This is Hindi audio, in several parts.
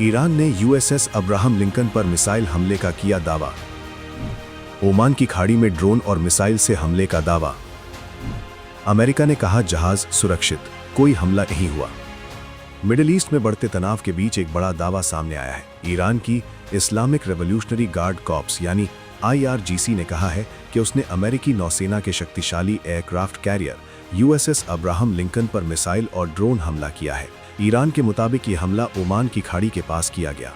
ईरान ने यूएसएस अब्राहम लिंकन पर मिसाइल हमले का किया दावा। ओमान की खाड़ी में ड्रोन और मिसाइल से हमले का दावा। अमेरिका ने कहा जहाज सुरक्षित, कोई हमला नहीं हुआ। मिडिल ईस्ट में बढ़ते तनाव के बीच एक बड़ा दावा सामने आया है। ईरान की इस्लामिक रेवोल्यूशनरी गार्ड कॉर्प्स यानी IRGC ने कहा है कि उसने अमेरिकी नौसेना के शक्तिशाली aircraft carrier USS Abraham Lincoln पर मिसाइल और ड्रोन हमला किया है। ईरान के मुताबिक ये हमला ओमान की खाड़ी के पास किया गया।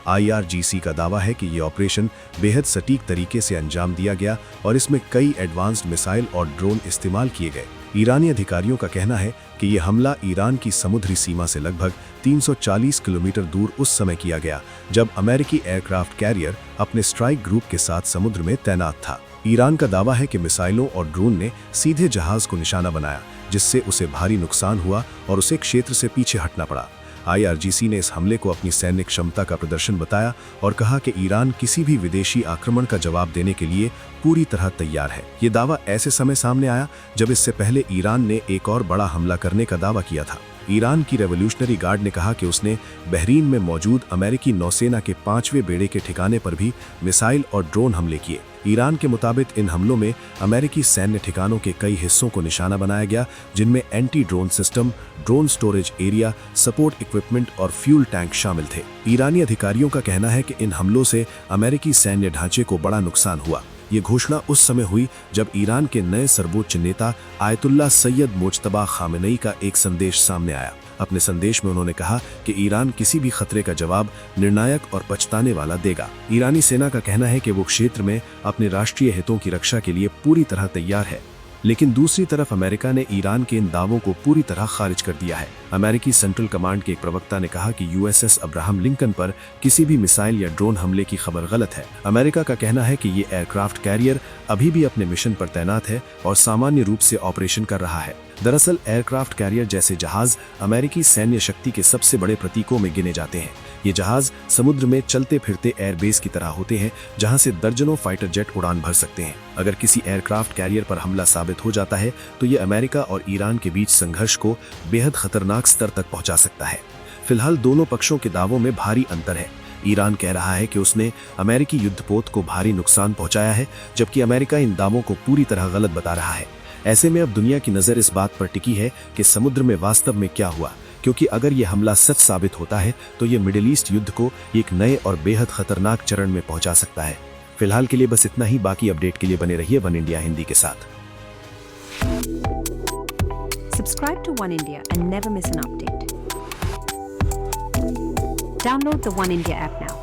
IRGC का दावा है कि ये ऑपरेशन बेहद सटीक तरीके से अंजाम दिया गया और इसमें कई एडवांस्ड मिसाइल और ड्रोन इस्तेमाल किए गए। ईरानी अधिकारियों का कहना है कि ये हमला ईरान की समुद्री सीमा से लगभग 340 किलोमीटर दूर उस समय किया गया जब अमेरिकी एयरक्राफ्ट कैरियर अपने स्ट्राइक ग्रुप के साथ समुद्र में तैनात था। ईरान का दावा है कि मिसाइलों और ड्रोन ने सीधे जहाज को निशाना बनाया, जिससे उसे भारी नुकसान हुआ और उसे क्षेत्र से पीछे हटना पड़ा। IRGC ने इस हमले को अपनी सैन्य क्षमता का प्रदर्शन बताया और कहा कि ईरान किसी भी विदेशी आक्रमण का जवाब देने के लिए पूरी तरह तैयार है। ये दावा ऐसे समय सामने आया जब इससे पहले ईरान ने एक और बड़ा हमला करने का दावा किया था। ईरान की रेवोल्यूशनरी गार्ड ने कहा कि उसने बहरीन में मौजूद अमेरिकी नौसेना के 5वें बेड़े के ठिकाने पर भी मिसाइल और ड्रोन हमले किए। ईरान के मुताबिक इन हमलों में अमेरिकी सैन्य ठिकानों के कई हिस्सों को निशाना बनाया गया, जिनमें anti drone system, drone storage area, support equipment और फ्यूल टैंक शामिल थे। ईरानी अधिकारियों का कहना है कि इन हमलों से अमेरिकी सैन्य ढांचे को बड़ा नुकसान हुआ। ये घोषणा उस समय हुई जब ईरान के नए सर्वोच्च नेता आयतुल्ला सैयद मुज्तबा खामेनेई का एक संदेश सामने आया। अपने संदेश में उन्होंने कहा कि ईरान किसी भी खतरे का जवाब निर्णायक और पछताने वाला देगा। ईरानी सेना का कहना है कि वो क्षेत्र में अपने राष्ट्रीय हितों की रक्षा के लिए पूरी तरह तैयार है, लेकिन दूसरी तरफ अमेरिका ने ईरान के इन दावों को पूरी तरह खारिज कर दिया है। अमेरिकी सेंट्रल कमांड के एक प्रवक्ता ने कहा कि यूएसएस अब्राहम लिंकन पर किसी भी मिसाइल या ड्रोन हमले की खबर गलत है। अमेरिका का कहना है कि ये एयरक्राफ्ट कैरियर अभी भी अपने मिशन पर तैनात है और सामान्य रूप से ऑपरेशन कर रहा है। दरअसल एयरक्राफ्ट कैरियर जैसे जहाज अमेरिकी सैन्य शक्ति के सबसे बड़े प्रतीकों में गिने जाते हैं। ये जहाज समुद्र में चलते फिरते एयरबेस की तरह होते हैं, जहां से दर्जनों फाइटर जेट उड़ान भर सकते हैं। अगर किसी एयरक्राफ्ट कैरियर पर हमला साबित हो जाता है तो ये अमेरिका और ईरान के बीच संघर्ष को बेहद खतरनाक स्तर तक पहुंचा सकता है। फिलहाल दोनों पक्षों के दावों में भारी अंतर है। ईरान कह रहा है कि उसने अमेरिकी युद्धपोत को भारी नुकसान पहुंचाया है, जबकि अमेरिका इन दावों को पूरी तरह गलत बता रहा है। ऐसे में अब दुनिया की नजर इस बात पर टिकी है कि समुद्र में वास्तव में क्या हुआ, क्योंकि अगर ये हमला सच साबित होता है तो ये मिडिल ईस्ट युद्ध को एक नए और बेहद खतरनाक चरण में पहुंचा सकता है। फिलहाल के लिए बस इतना ही। बाकी अपडेट के लिए बने रहिए वन इंडिया हिंदी के साथ। Subscribe to One India and never miss an update. Download the One India app now.